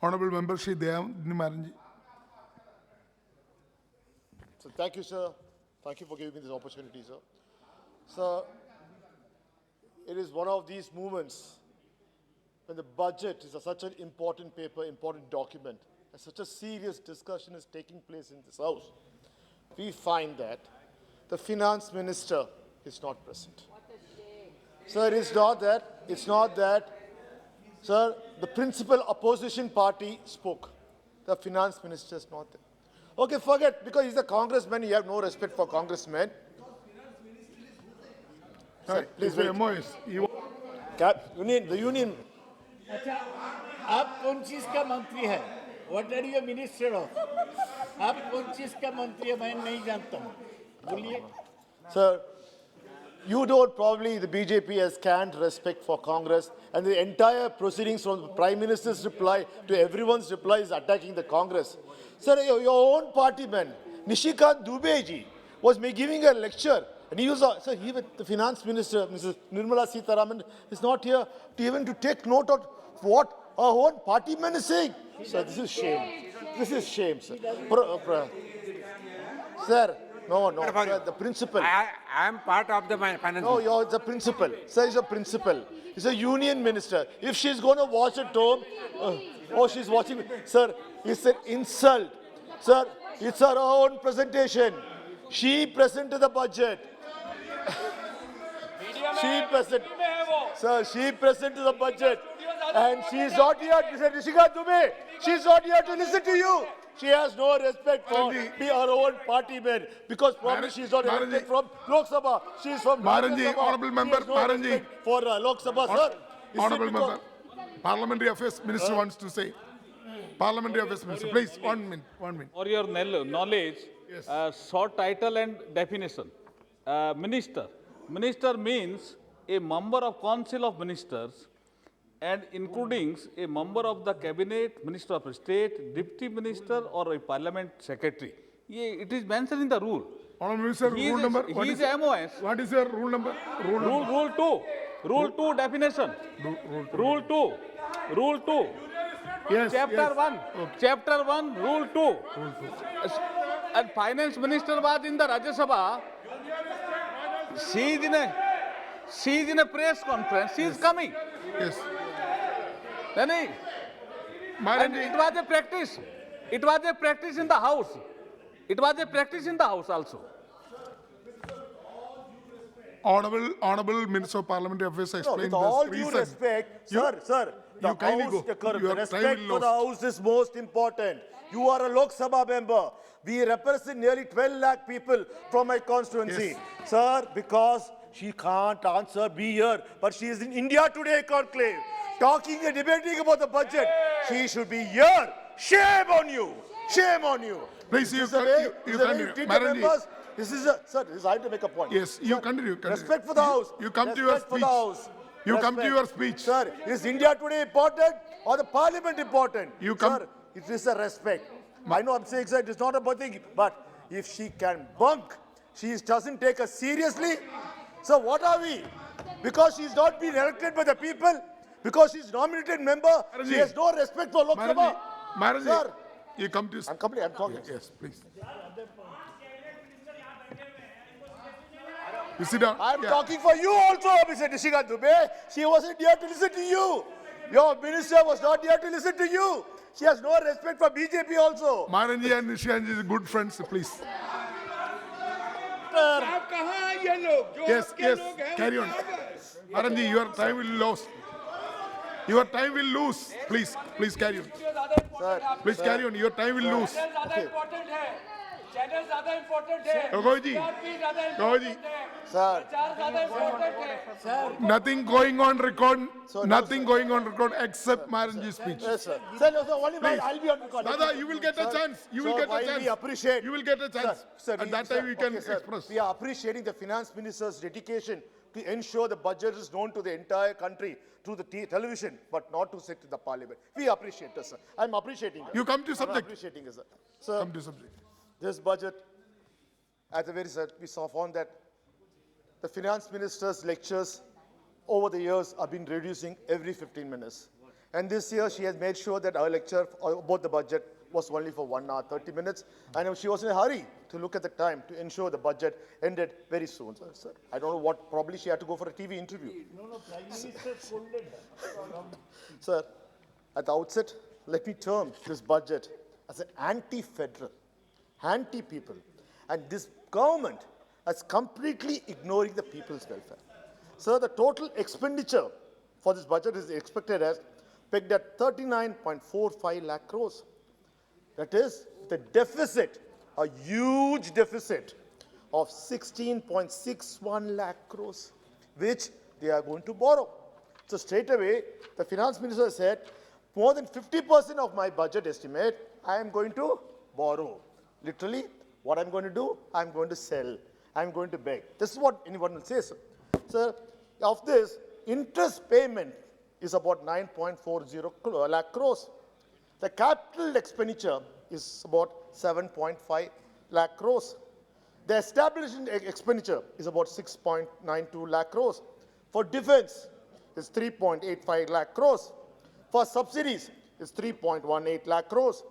Honorable Member Thiru Dayanidhi Maran. So thank you, sir. Thank you for giving me this opportunity, sir. Sir, it is one of these moments when the budget is such an important paper, important document, and such a serious discussion is taking place in this House. We find that the finance minister is not present. Sir, it's not that, sir, the principal opposition party spoke. The finance minister is not there. Okay, forget, because he's a congressman, you have no respect for congressmen. Sir, please wait. The union. अच्छा, आप कौन चीज का मंत्री है? What are you a minister of? आप कौन चीज का मंत्री है? मैं नहीं जानता हूँ. बोलिए. Sir, you don't probably, the BJP has scant respect for Congress, and the entire proceedings from the Prime Minister's reply to everyone's reply is attacking the Congress. Sir, your own party man, Nishikant Dubey ji, was giving a lecture, and he was, sir, the finance minister, Mrs. Nirmala Sitharaman, is not here to even to take note of what our own party man is saying. Sir, this is shame. This is shame, sir. Sir, no, sir, the principal. I am part of the finance. No, you're the principal. Sir, he's a principal. He's a union minister. If she's going to watch at home, she's watching. Sir, it's an insult. Sir, it's her own presentation. She presented the budget. She presented the budget. And she's not here, Mr. Nishikant Dubey. She's not here to listen to you. She has no respect for her own party men, because probably she's not elected from Lok Sabha. She's from Maranji, Honorable Member Maranji. For Lok Sabha, sir. Honorable Member, Parliamentary Affairs Minister wants to say. Parliamentary Affairs Minister, please, 1 minute. For your knowledge, short title and definition. Minister. Minister means a member of Council of Ministers, and including a member of the Cabinet, Minister of State, Deputy Minister, or a Parliament Secretary. It is mentioned in the rule. Honorable Minister, rule number. He is MOS. What is your rule number? Rule 2. Rule 2 definition. Rule 2. Rule 2. Yes. Chapter 1. Okay. Chapter 1, Rule 2. And Finance Minister was in the Rajya Sabha. She is in a press conference. She is coming. Yes. And it was a practice. It was a practice in the House. It was a practice in the House also. Honorable Minister of Parliamentary Affairs explained with all this due reason. respect, sir, the respect for the House is most important. You are a Lok Sabha member. We represent nearly 12 lakh people from my constituency. Yes. Sir, because she can't answer, be here, but she is in India Today conclave, talking and debating about the budget. She should be here. Shame on you. Shame on you. Please, you continue. Sir, I have to make a point. Yes, you continue. Respect for the House. You come to your speech. You come to your speech. Sir, is India Today important or the Parliament important? You come. Sir, it is a respect. I know I'm saying, sir, it is not about thing, but if she can bunk, she doesn't take us seriously. So what are we? Because she's not been elected by the people, because she's nominated member, Maranji, she has no respect for Lok Sabha. Maranji, Sir, you come to. I'm talking. Yes, please. You sit down. I'm talking for you also, Mr. Nishikant Dubey. She wasn't here to listen to you. Your minister was not here to listen to you. She has no respect for BJP also. Maranji and Nishikant are good friends, please. Yes, carry on. Maranji, your time will lose. Your time will lose. Please carry on. Sir, Please carry on. Your time will lose. Goji, sir. nothing going on record. Nothing going on record except Maranji's speech. Yes, sir. Sir, only I'll be on record. Dada, you will get a chance. You will get a chance. We appreciate. You will get a chance. Sir, At that time, we can express. We are appreciating the finance minister's dedication to ensure the budget is known to the entire country through the television, but not to sit in the parliament. We appreciate it, sir. I'm appreciating it. You come to I'm subject. appreciating it, sir. Sir, Come to subject. this budget, at the very start, we found that the finance minister's lectures over the years have been reducing every 15 minutes. And this year, she has made sure that our lecture about the budget was only for 1 hour, 30 minutes. And she was in a hurry to look at the time to ensure the budget ended very soon. Sir, I don't know what, probably she had to go for a TV interview. No, Prime Minister scolded her. Sir, at the outset, let me term this budget as an anti-federal, anti-people. And this government is completely ignoring the people's welfare. Sir, the total expenditure for this budget is expected as pegged at 39.45 lakh crores. That is the deficit, a huge deficit of 16.61 lakh crores, which they are going to borrow. So straight away, the finance minister said, more than 50% of my budget estimate, I am going to borrow. Literally, what I'm going to do, I'm going to sell. I'm going to beg. This is what anyone will say, sir. Sir, of this, interest payment is about 9.40 lakh crores. The capital expenditure is about 7.5 lakh crores. The establishment expenditure is about 6.92 lakh crores. For defense, it's 3.85 lakh crores. For subsidies, it's 3.18 lakh crores.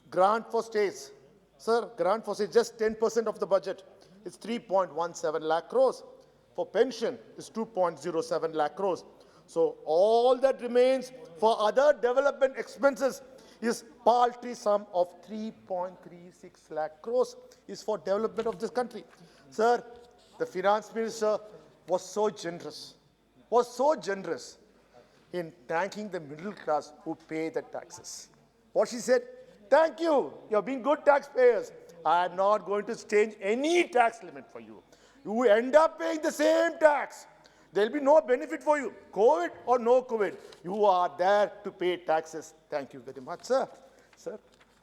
Grant for states, sir, grant for states, just 10% of the budget. It's 3.17 lakh crores. For pension, it's 2.07 lakh crores. So all that remains for other development expenses is paltry sum of 3.36 lakh crores is for development of this country. Sir, the finance minister was so generous in thanking the middle class who pay the taxes. What she said, thank you, you're being good taxpayers. I'm not going to change any tax limit for you. You end up paying the same tax. There'll be no benefit for you, COVID or no COVID. You are there to pay taxes. Thank you very much, sir. Sir,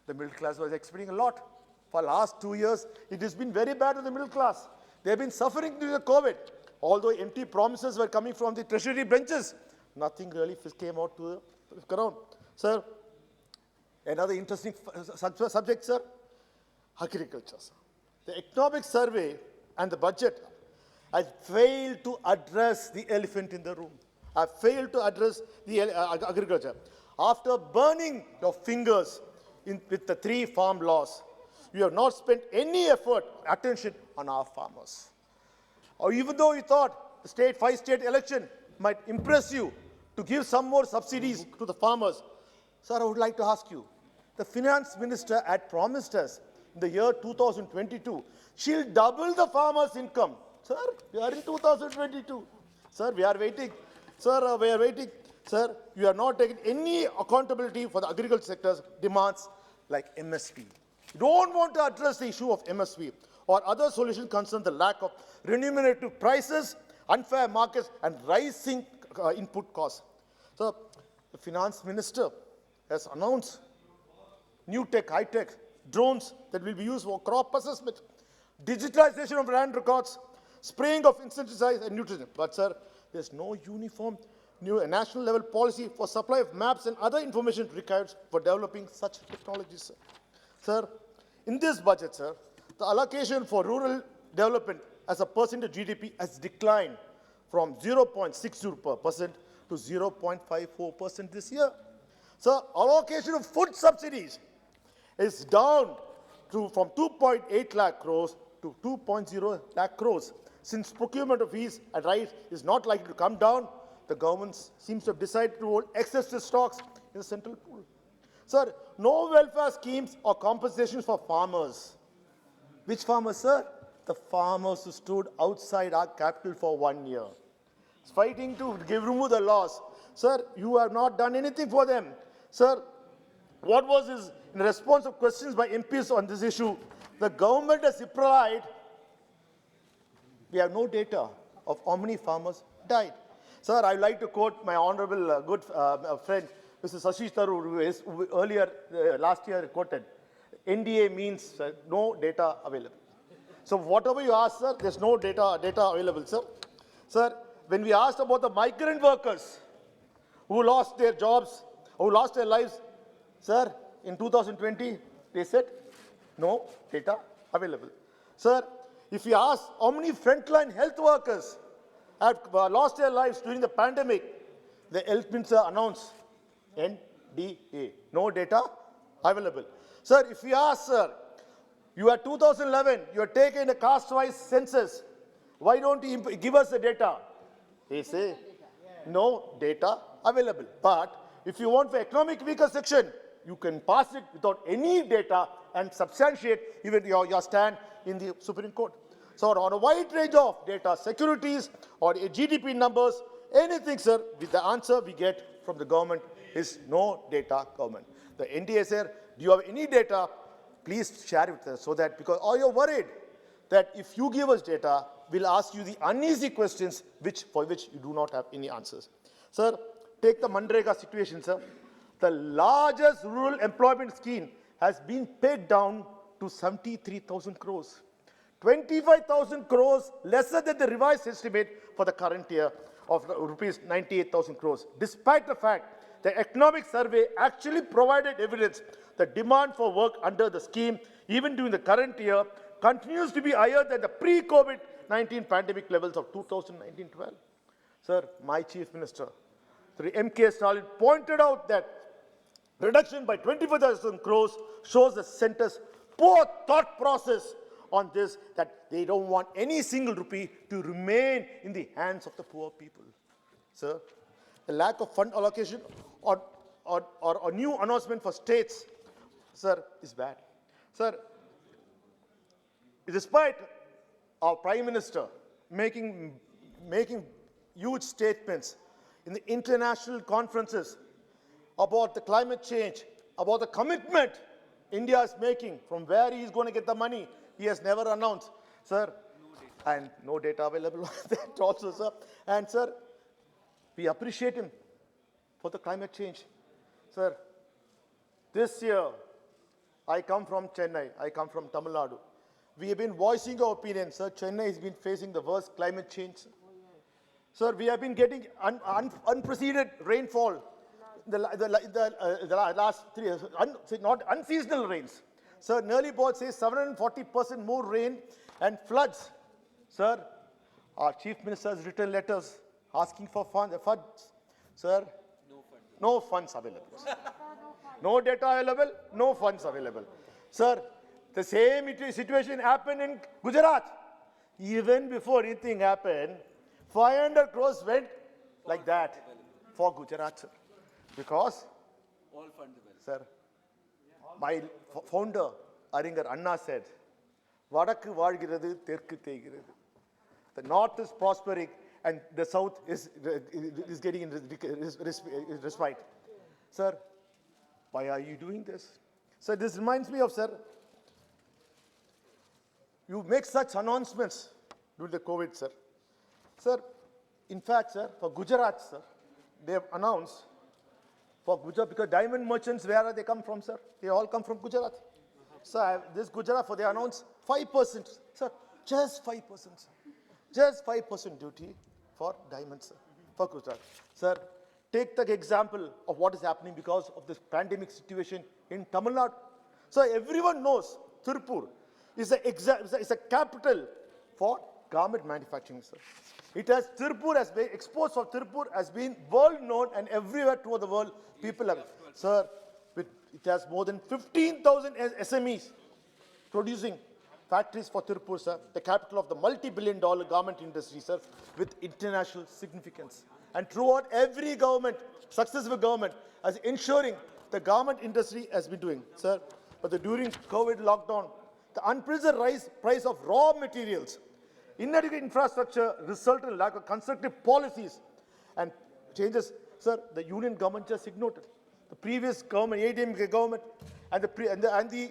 the middle class was expecting a lot. For the last 2 years, it has been very bad with the middle class. They've been suffering due to COVID. Although empty promises were coming from the treasury benches, nothing really came out to the ground. Sir, another interesting subject, sir, agriculture, sir. The economic survey and the budget has failed to address the elephant in the room. Have failed to address the agriculture. After burning your fingers with the 3 farm laws, you have not spent any effort, attention on our farmers. Or even though you thought the 5 state election might impress you to give some more subsidies to the farmers, sir, I would like to ask you, the finance minister had promised us in the year 2022, she'll double the farmers' income. Sir, we are in 2022. Sir, we are waiting. Sir, we are waiting. Sir, you are not taking any accountability for the agriculture sector's demands like MSP. You don't want to address the issue of MSP or other solutions concern the lack of remunerative prices, unfair markets, and rising input costs. So, the finance minister has announced new tech, high-tech drones that will be used for crop assessment, digitalization of land records, spraying of insecticides and nutrition. But, sir, there's no uniform new national level policy for supply of maps and other information required for developing such technologies, sir. Sir, in this budget, sir, the allocation for rural development as a percent of GDP has declined from 0.60% to 0.54% this year. Sir, allocation of food subsidies is down from 2.8 lakh crores to 2.0 lakh crores. Since procurement of fees and rice is not likely to come down, the government seems to have decided to hold excessive stocks in the central pool. Sir, no welfare schemes or compensations for farmers. Which farmers, sir? The farmers who stood outside our capital for 1 year, fighting to remove the laws. Sir, you have not done anything for them. Sir, what was this? In response to questions by MPs on this issue, the government has replied, we have no data of how many farmers died. Sir, I would like to quote my honorable good friend, Mr. Thiru, who earlier, last year, quoted, NDA means no data available. So whatever you ask, sir, there's no data available, sir. Sir, when we asked about the migrant workers who lost their jobs, who lost their lives, sir, in 2020, they said no data available. Sir, if you ask how many frontline health workers have lost their lives during the pandemic, the health minister announced NDA. No data available. Sir, if we ask, sir, you are 2011, you are taking a caste-wise census. Why don't you give us the data? They say, no data available. But if you want for economic weaker section, you can pass it without any data and substantiate even your stand in the Supreme Court. So on a wide range of data, securities or GDP numbers, anything, sir, with the answer we get from the government is no data government. The NDA said, do you have any data? Please share it with us so that, because you're worried that if you give us data, we'll ask you the uneasy questions for which you do not have any answers. Sir, take the Mandrega situation, sir. The largest rural employment scheme has been paid down to 73,000 crores. 25,000 crores lesser than the revised estimate for the current year of rupees 98,000 crores. Despite the fact the economic survey actually provided evidence the demand for work under the scheme, even during the current year, continues to be higher than the pre-COVID-19 pandemic levels of 2019-12. Sir, my Chief Minister, Thiru M.K. Stalin, pointed out that reduction by 25,000 crores shows the centre's poor thought process on this, that they don't want any single rupee to remain in the hands of the poor people. Sir, the lack of fund allocation or new announcement for states, sir, is bad. Sir, despite our Prime Minister making huge statements in the international conferences about the climate change, about the commitment India is making, from where he is going to get the money, he has never announced, sir, and no data available on that also, sir. And sir, we appreciate him for the climate change. Sir, this year, I come from Chennai, I come from Tamil Nadu. We have been voicing our opinion, sir. Chennai has been facing the worst climate change. Sir, we have been getting unprecedented rainfall the last 3 years, not unseasonal rains. Sir, Nerli board says 740% more rain and floods. Sir, our Chief Minister has written letters asking for funds. Sir, no funds available. No data available, no funds available. Sir, the same situation happened in Gujarat. Even before anything happened, 500 crores went like that for Gujarat, sir. Because, all funds available. Sir, my founder, Aringar Anna, said, Vadakku vaalgirathu, Terkku theigirathu. The north is prospering and the south is getting respite. Sir, why are you doing this? Sir, this reminds me of, sir, you make such announcements during the COVID, sir. Sir, in fact, sir, for Gujarat, sir, they have announced for Gujarat, because diamond merchants, where are they come from, sir? They all come from Gujarat. Sir, this Gujarat, they announced 5%, sir, just 5%, sir. Just 5% duty for diamonds, sir, for Gujarat. Sir, take the example of what is happening because of this pandemic situation in Tamil Nadu. So everyone knows Tirupur is a capital for garment manufacturing, sir. It has Tirupur has been, exports of Tirupur has been world known, and everywhere throughout the world people have, sir, it has more than 15,000 SMEs producing factories for Tirupur, sir, the capital of the multi-billion-dollar garment industry, sir, with international significance. And throughout every government, successive government, as ensuring the garment industry has been doing, sir. But during COVID lockdown, the unprecedented price of raw materials, inadequate infrastructure resulted in lack of constructive policies and changes. Sir, the union government just ignored it. The previous government, ADMK government, and the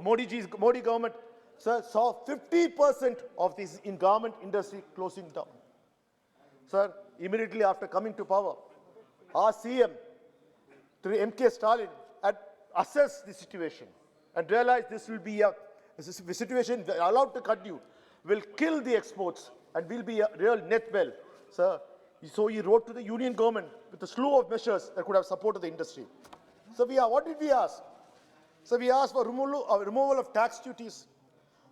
Modi government, sir, saw 50% of this in garment industry closing down. Sir, immediately after coming to power, our CM, Thiru M.K. Stalin, had assessed the situation and realized this will be a situation allowed to continue, will kill the exports and will be a real net well, sir. So he wrote to the union government with a slew of measures that could have supported the industry. So what did we ask? So we asked for removal of tax duties,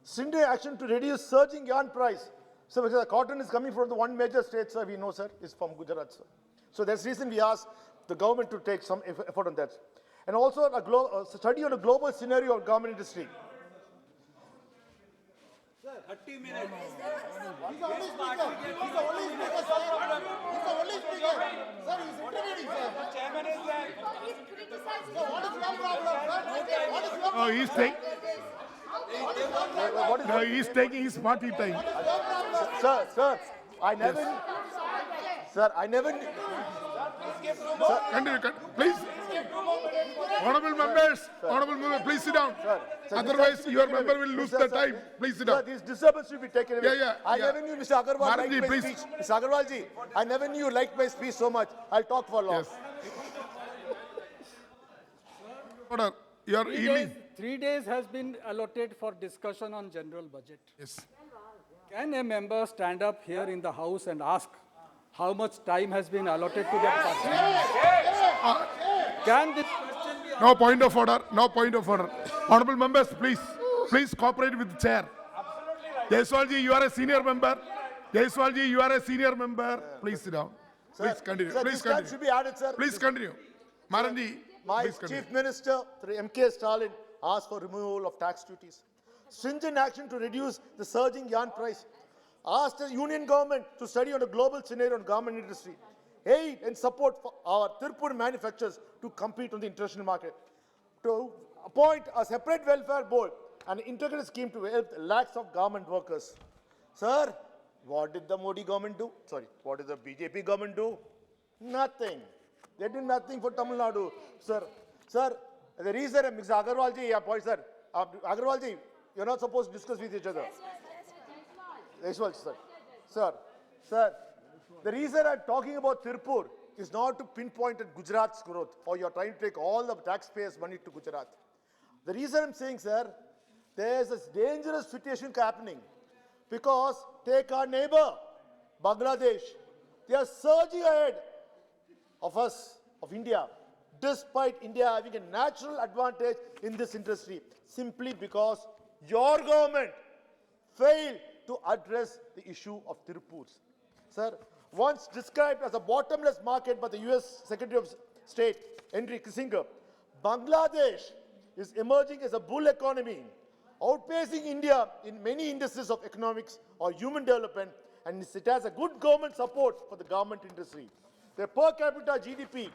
stringent action to reduce surging yarn price. So because the cotton is coming from the one major state, sir, we know, sir, is from Gujarat, sir. So that's the reason we asked the government to take some effort on that. And also a study on a global scenario of garment industry. No, he's taking his party time. Sir, I never, sir, I never, Continue, please. Honorable members, please sit down. Sir, Otherwise, your member will lose the time. Please sit sir, down. this disturbance should be taken away. Yeah. I never knew Mr. Agarwal Maran ji, liked my please. speech. Mr. Agarwal ji, I never knew you liked my speech so much. I'll talk for long. Yes. Order. You are yielding. 3 days has been allotted for discussion on general budget. Yes. Can a member stand up here in the House and ask how much time has been allotted to that party? Can this question be No point of order. No point of order. Honorable members, please cooperate with the chair. Jaiswalji, you are a senior member. Jaiswalji, you are a senior member. Please sit down. Please continue. Sir, Please this time continue. should be added, sir. Please continue. Maranji, My please continue. Chief Minister, through MK Stalin, asked for removal of tax duties. Stringent action to reduce the surging yarn price. Asked the Union government to study on a global scenario on garment industry. Aid and support for our Tirupur manufacturers to compete on the international market. To appoint a separate welfare board and integrated scheme to help lakhs of garment workers. Sir, what did the Modi government do? Sorry, what did the BJP government do? Nothing. They did nothing for Tamil Nadu. Sir, the reason Mr. Agarwal ji, sir, Agarwal ji, you're not supposed to discuss with each other. Jaiswal, sir, the reason I'm talking about Tirupur is not to pinpoint at Gujarat's growth, or you're trying to take all the taxpayers' money to Gujarat. The reason I'm saying, sir, there's a dangerous situation happening because take our neighbor, Bangladesh. They are surging ahead of us, of India, despite India having a natural advantage in this industry, simply because your government failed to address the issue of Tirupurs. Sir, once described as a bottomless market by the US Secretary of State, Henry Kissinger, Bangladesh is emerging as a bull economy, outpacing India in many indices of economics or human development, and it has a good government support for the garment industry. Their per capita GDP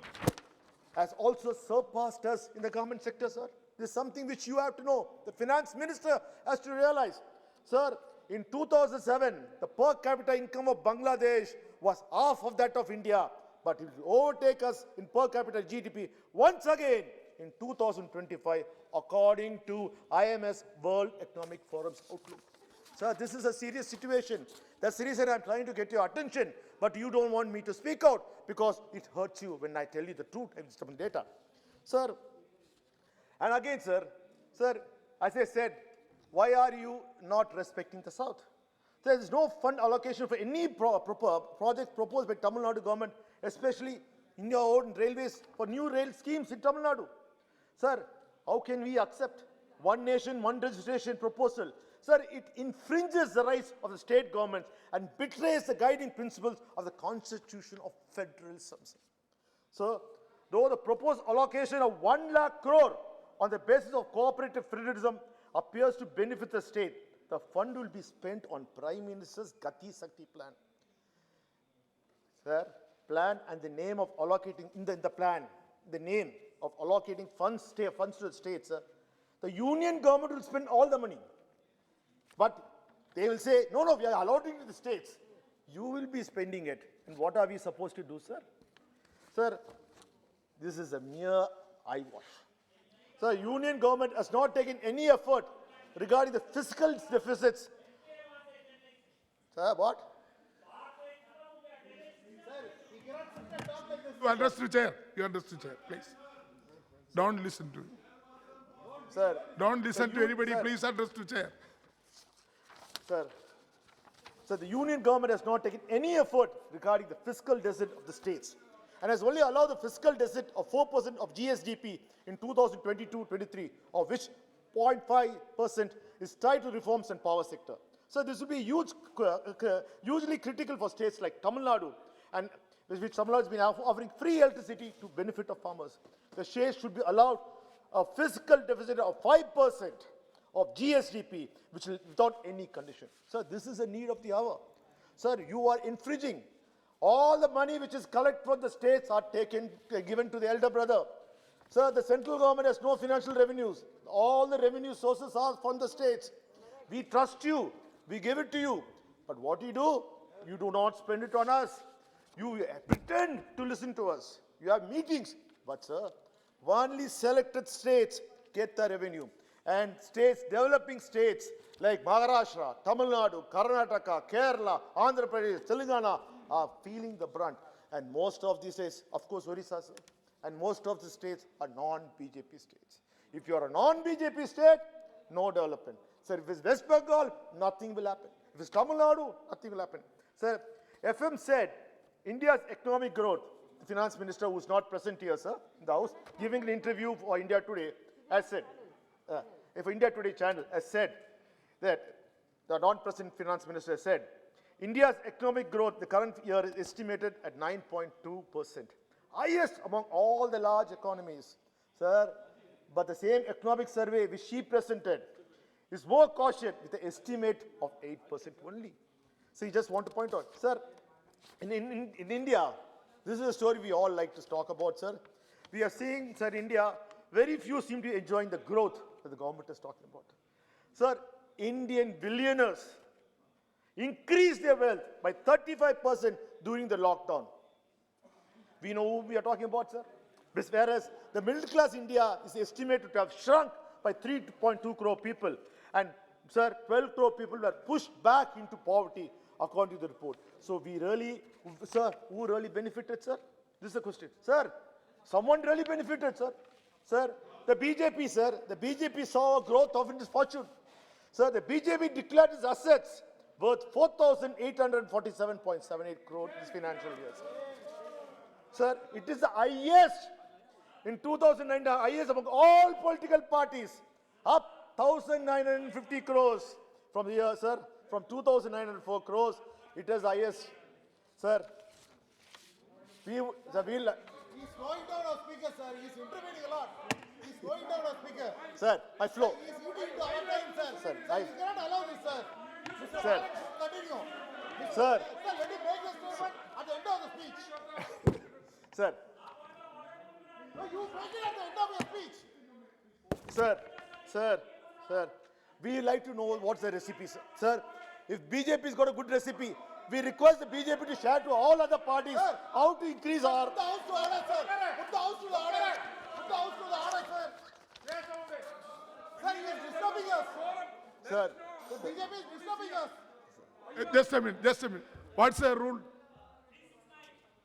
has also surpassed us in the garment sector, sir. This is something which you have to know. The finance minister has to realize. Sir, in 2007, the per capita income of Bangladesh was half of that of India, but it will overtake us in per capita GDP once again in 2025, according to IMS World Economic Forum's outlook. Sir, this is a serious situation. That's the reason I'm trying to get your attention, but you don't want me to speak out because it hurts you when I tell you the truth and some data. Sir, and again, sir, as I said, why are you not respecting the South? There is no fund allocation for any project proposed by Tamil Nadu government, especially in your own railways for new rail schemes in Tamil Nadu. Sir, how can we accept one nation, one registration proposal? Sir, it infringes the rights of the state governments and betrays the guiding principles of the Constitution of Federalism. So, though the proposed allocation of 1 lakh crore on the basis of cooperative federalism appears to benefit the state, the fund will be spent on Prime Minister's Gati Sakti plan. Sir, plan and the name of allocating, in the plan, the name of allocating funds to the states, sir. The union government will spend all the money. But they will say, no, we are allotting to the states. You will be spending it. And what are we supposed to do, sir? Sir, this is a mere eyewash. Sir, union government has not taken any effort regarding the fiscal deficits. Sir, what? You address the chair. Please. Don't listen to him. Sir. Don't listen to anybody. Sir. Please address the chair. Sir, the union government has not taken any effort regarding the fiscal deficit of the states and has only allowed the fiscal deficit of 4% of GSDP in 2022-23, of which 0.5% is tied to reforms in power sector. So this will be hugely critical for states like Tamil Nadu, and which Tamil Nadu has been offering free electricity to benefit of farmers. The states should be allowed a fiscal deficit of 5% of GSDP, which will, without any condition. Sir, this is a need of the hour. Sir, you are infringing. All the money which is collected from the states are given to the elder brother. Sir, the central government has no financial revenues. All the revenue sources are from the states. We trust you. We give it to you. But what you do not spend it on us. You pretend to listen to us. You have meetings. But sir, only selected states get the revenue. And states, developing states like Maharashtra, Tamil Nadu, Karnataka, Kerala, Andhra Pradesh, Telangana are feeling the brunt. And most of these states, of course, Orissa, sir, and most of the states are non-BJP states. If you are a non-BJP state, no development. Sir, if it's West Bengal, nothing will happen. If it's Tamil Nadu, nothing will happen. Sir, FM said India's economic growth, the finance minister who is not present here, sir, in the house, giving an interview for India Today, has said, if India Today channel has said that the non-present finance minister has said, India's economic growth the current year is estimated at 9.2%. Highest among all the large economies, sir. But the same economic survey which she presented is more cautious with an estimate of 8% only. So you just want to point out, sir, in India, this is a story we all like to talk about, sir. We are seeing, sir, India, very few seem to be enjoying the growth that the government is talking about. Sir, Indian billionaires increased their wealth by 35% during the lockdown. We know who we are talking about, sir. Whereas the middle class India is estimated to have shrunk by 3.2 crore people. And, sir, 12 crore people were pushed back into poverty according to the report. So we really, sir, who really benefited, sir? This is the question. Sir, someone really benefited, sir. Sir, the BJP, sir, the BJP saw a growth of its fortune. Sir, the BJP declared its assets worth 4,847.78 crore this financial year, sir. Sir, it is the highest in 2009, the highest among all political parties, up 1,950 crores from the year, sir, from 2,904 crores, it is highest, sir. He's slowing down our speaker, sir. He's intervening a lot. He's slowing down our speaker. Sir, my flow. He's eating the our time, sir. Sir, You cannot allow this, sir. Mr. Sir. Maran, continue. Sir. Sir, let him make the statement at the end of the speech. Sir, No, you make it at the end of your speech. sir, we like to know what's the recipe, sir. Sir, if BJP's got a good recipe, we request the BJP to share to all other parties Sir. how to increase our... Put the house to order, sir. Put the house to the order. Put the house to the order, sir. Sir, he is disturbing us. Sir, The BJP is disturbing us. Just a minute. What's the rule?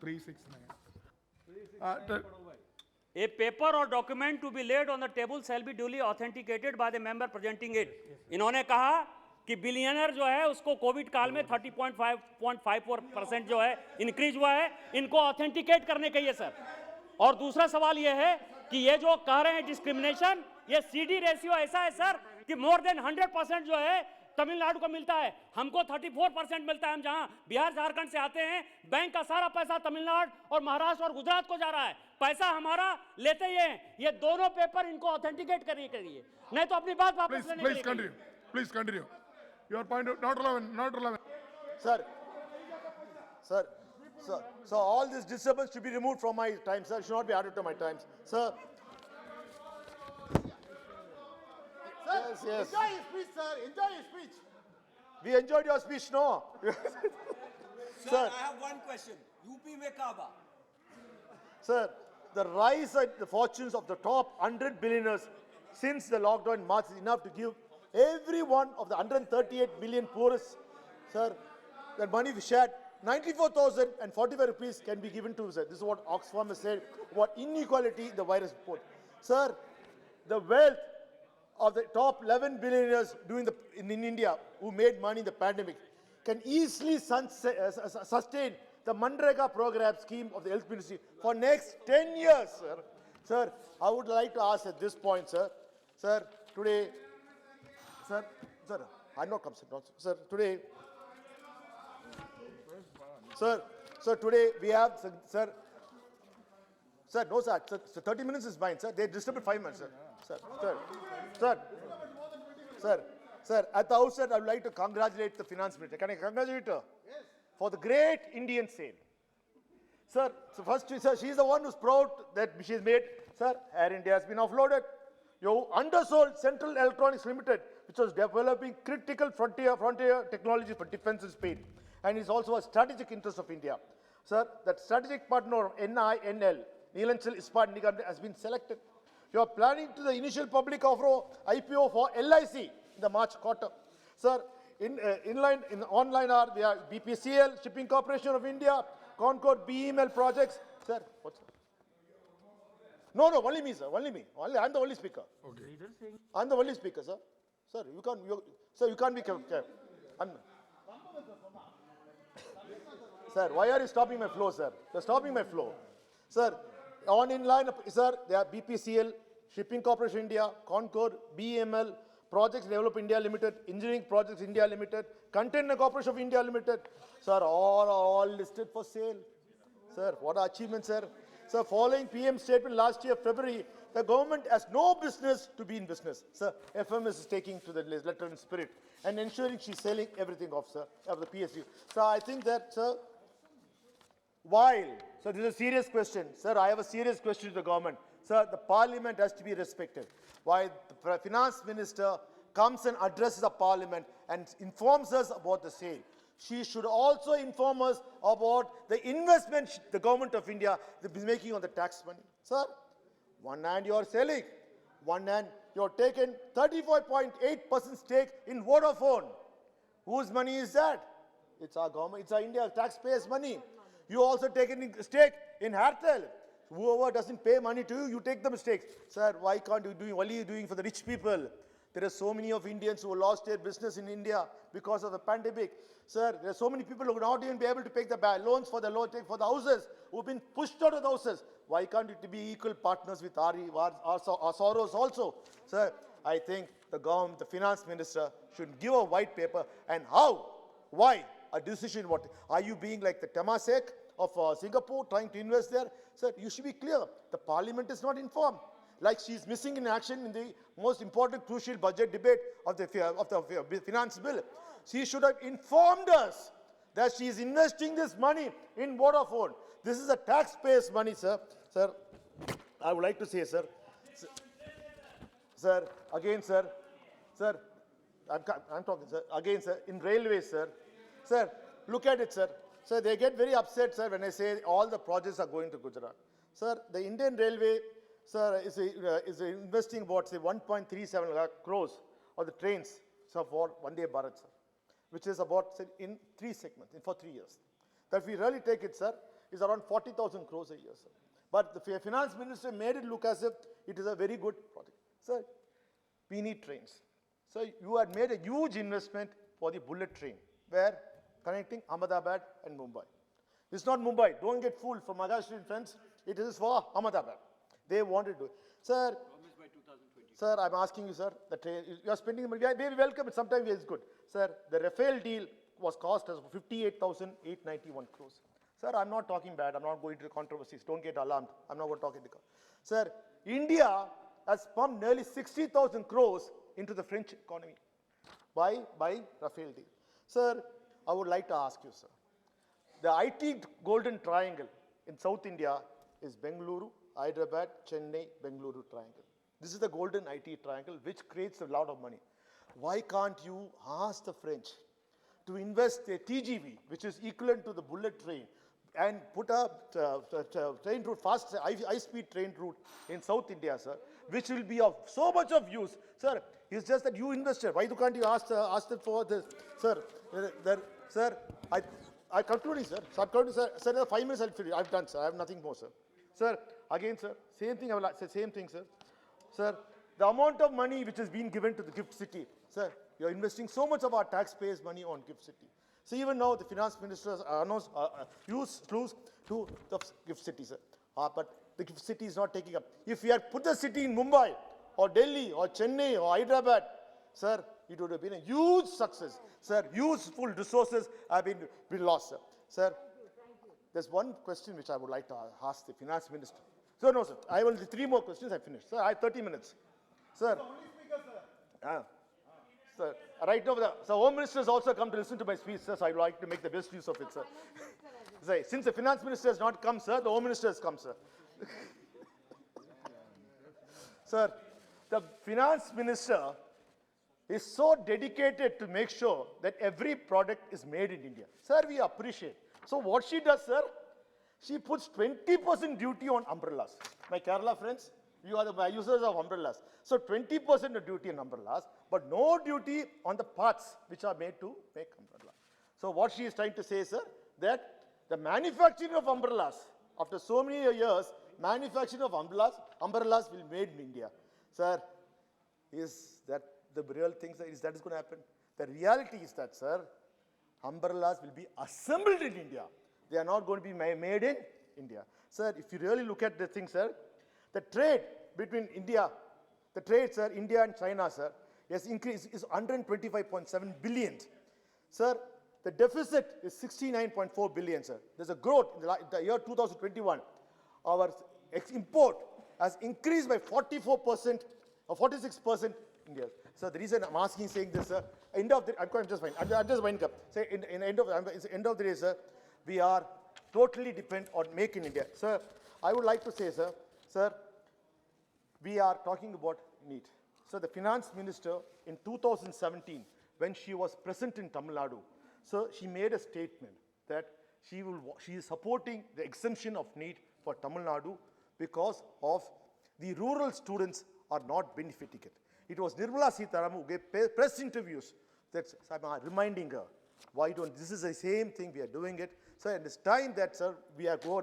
369. A paper or document to be laid on the table shall be duly authenticated by the member presenting it. इन्होंने कहा कि billionaire जो है उसको Covid काल में 30.54% जो है इंक्रीज हुआ है, इनको ऑथेंटिकेट करने कहिए सर. और दूसरा सवाल ये है कि ये जो कह रहे हैं डिस्क्रिमिनेशन, ये सीडी रेशियो ऐसा है सर कि मोर देन 100% जो है तमिलनाडु को मिलता है, हमको 34% मिलता है. हम जहां बिहार झारखंड से आते हैं, बैंक का सारा पैसा तमिलनाडु और महाराष्ट्र और गुजरात को जा रहा है, पैसा हमारा लेते ही हैं. ये दोनों पेपर इनको ऑथेंटिकेट करिए, नहीं तो अपनी बात वापस लेने के लिए कहिए. Please continue. Your point not relevant. sir, all this disturbance should be removed from my time, sir. It should not be added to my times. Sir. Sir, Yes. enjoy his speech, sir. Enjoy his speech. We enjoyed your speech, no? Sir, I have one question. UP में काबा. Sir, the rise in the fortunes of the top 100 billionaires since the lockdown in March is enough to give every one of the 138 million poorest, sir, that money we shared, 94,045 rupees can be given to, sir. This is what Oxfam has said about inequality in the virus report. Sir, the wealth of the top 11 billionaires in India who made money in the pandemic can easily sustain the Manrega program scheme of the health ministry for next 10 years, sir. Sir, I would like to ask at this point, sir, today, sir, I'm not come, sir, today, sir, So today we have, sir, no, sir, 30 minutes is mine, sir. They disturbed 5 minutes, sir. Sir, at the outset, I would like to congratulate the finance minister. Can I congratulate her? Yes. For the great Indian sale. Sir, so first, sir, she is the one who's proud that she has made, sir, Air India has been offloaded. You undersold Central Electronics Limited, which was developing critical frontier technology for defense in Spain, and is also a strategic interest of India. Sir, that strategic partner of NINL, Neelanchal Ispat Nigam, has been selected. You are planning to the initial public offer IPO for LIC in the March quarter. Sir, online are we are BPCL, Shipping Corporation of India, Concord BEML projects. Sir, what's that? No, only me, sir. Only me. I'm the only speaker. Okay. I'm the only speaker, sir. Sir, you can't be kept. Sir, why are you stopping my flow, sir? You're stopping my flow. Sir, sir, they are BPCL, Shipping Corporation India, Concord, BEML, Projects Develop India Limited, Engineering Projects India Limited, Container Corporation of India Limited. Sir, all listed for sale. Sir, what are achievements, sir? Sir, following PM statement last year, February, the government has no business to be in business. Sir, FMS is taking to the letter in spirit and ensuring she's selling everything off, sir, of the PSU. So I think that, sir, so this is a serious question. Sir, I have a serious question to the government. Sir, the parliament has to be respected. While the finance minister comes and addresses the parliament and informs us about the sale, she should also inform us about the investment the government of India is making on the tax money. Sir, one hand you are selling, one hand you are taken 34.8% stake in Vodafone. Whose money is that? It's our government, it's our India taxpayers' money. You also taken a stake in Airtel. Whoever doesn't pay money to you, you take the mistakes. Sir, why can't you do, what are you doing for the rich people? There are so many of Indians who lost their business in India because of the pandemic. Sir, there are so many people who will not even be able to pay the loans for the houses, who have been pushed out of the houses. Why can't it be equal partners with our sorrows also? Sir, I think the government, the finance minister should give a white paper. And how? Why? A decision what? Are you being like the Temasek of Singapore trying to invest there? Sir, you should be clear. The parliament is not informed. Like she is missing in action in the most important crucial budget debate of the finance bill. She should have informed us that she is investing this money in Vodafone. This is a taxpayers' money, sir. Sir, I would like to say, sir. Sir, again, sir. Sir, I'm talking, sir. Again, sir, in railways, sir. Sir, look at it, sir. Sir, they get very upset, sir, when I say all the projects are going to Gujarat. Sir, the Indian Railway, sir, is investing about, say, 1.37 lakh crores on the trains, sir, for Vande Bharat, sir, which is about, say, in 3 segments, for 3 years. That if we really take it, sir, is around 40,000 crores a year, sir. But the finance minister made it look as if it is a very good project. Sir, we need trains. So you had made a huge investment for the bullet train, where connecting Ahmedabad and Mumbai. It's not Mumbai. Don't get fooled for Maharashtrian friends. It is for Ahmedabad. They wanted to do it. Sir, sir, I'm asking you, sir, the train, you are spending money. We welcome it. Sometimes it's good. Sir, the Rafale deal was cost us 58,891 crores. Sir, I'm not talking bad. I'm not going to the controversies. Don't get alarmed. I'm not going to talk in the car. Sir, India has pumped nearly 60,000 crores into the French economy by Rafale deal. Sir, I would like to ask you, sir. The IT golden triangle in South India is Bengaluru, Hyderabad, Chennai, Bengaluru triangle. This is the golden IT triangle which creates a lot of money. Why can't you ask the French to invest a TGV, which is equivalent to the bullet train, and put a train route, fast high-speed train route in South India, sir, which will be of so much of use. Sir, it's just that you invested. Why can't you ask them for this? Sir, sir, I'm concluding, sir. So I'm concluding, sir. Sir, in 5 minutes I'll finish. I've done, sir. I have nothing more, sir. Sir, again, sir, same thing. I will say same thing, sir. Sir, the amount of money which has been given to the Gift City, sir, you're investing so much of our taxpayers' money on Gift City. So even now, the finance minister announced use to the Gift City, sir. But the Gift City is not taking up. If we had put the city in Mumbai or Delhi or Chennai or Hyderabad, sir, it would have been a huge success. Sir, useful resources have been lost, sir. Sir, there's one question which I would like to ask the finance minister. Sir, no, sir. I will 3 more questions. I finished. Sir, I have 30 minutes. Sir. Sir, right now, the Home Minister has also come to listen to my speech, sir, so I would like to make the best use of it, sir. Sir, since the Finance Minister has not come, sir, the Home Minister has come, sir. Sir, the Finance Minister is so dedicated to make sure that every product is made in India. Sir, we appreciate. So what she does, sir, she puts 20% duty on umbrellas. My Kerala friends, you are the users of umbrellas. So 20% of duty on umbrellas, but no duty on the parts which are made to make umbrella. So what she is trying to say, sir, that the manufacturing of umbrellas, after so many years, manufacturing of umbrellas will be made in India. Sir, is that the real thing, sir? Is that is going to happen? The reality is that, sir, umbrellas will be assembled in India. They are not going to be made in India. Sir, if you really look at the thing, sir, the trade between India, sir, India and China, sir, has increased, is 125.7 billion. Sir, the deficit is 69.4 billion, sir. There's a growth in the year 2021. Our import has increased by 44% or 46% India. So the reason I'm asking, saying this, sir, end of the, I'm just fine. I'm just winding up. Say in end of the day, sir, we are totally dependent on Make in India. Sir, I would like to say, sir, we are talking about NEET. So the Finance Minister in 2017, when she was present in Tamil Nadu, so she made a statement that she is supporting the exemption of NEET for Tamil Nadu because of the rural students are not benefiting it. It was Nirmala Sitharaman who gave press interviews that I'm reminding her, why don't, this is the same thing, we are doing it. Sir, and it's time that, sir, we are go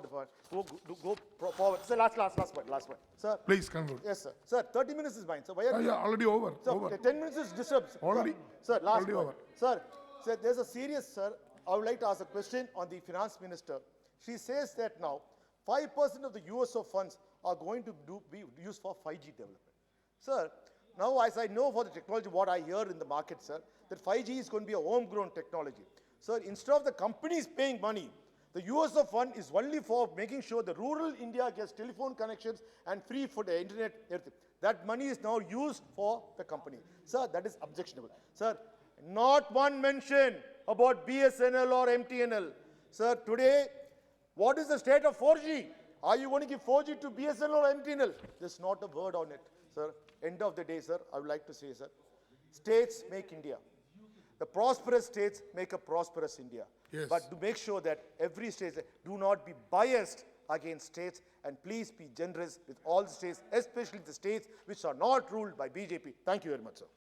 forward. Sir, last point. Sir. Please conclude. Yes, sir. Sir, 30 minutes is mine. So why are Yeah, already over. Sir, over. 10 minutes is disturbed. Already? Sir, last Already point. over. Sir, there's a serious, sir, I would like to ask a question on the Finance Minister. She says that now 5% of the USO funds are going to be used for 5G development. Sir, now as I know for the technology, what I hear in the market, sir, that 5G is going to be a homegrown technology. Sir, instead of the companies paying money, the USO fund is only for making sure the rural India gets telephone connections and free for the internet, everything. That money is now used for the company. Sir, that is objectionable. Sir, not one mention about BSNL or MTNL. Sir, today, what is the state of 4G? Are you going to give 4G to BSNL or MTNL? There's not a word on it, sir. End of the day, sir, I would like to say, sir, states make India. The prosperous states make a prosperous India. Yes. But to make sure that every state do not be biased against states, and please be generous with all the states, especially the states which are not ruled by BJP. Thank you very much, sir.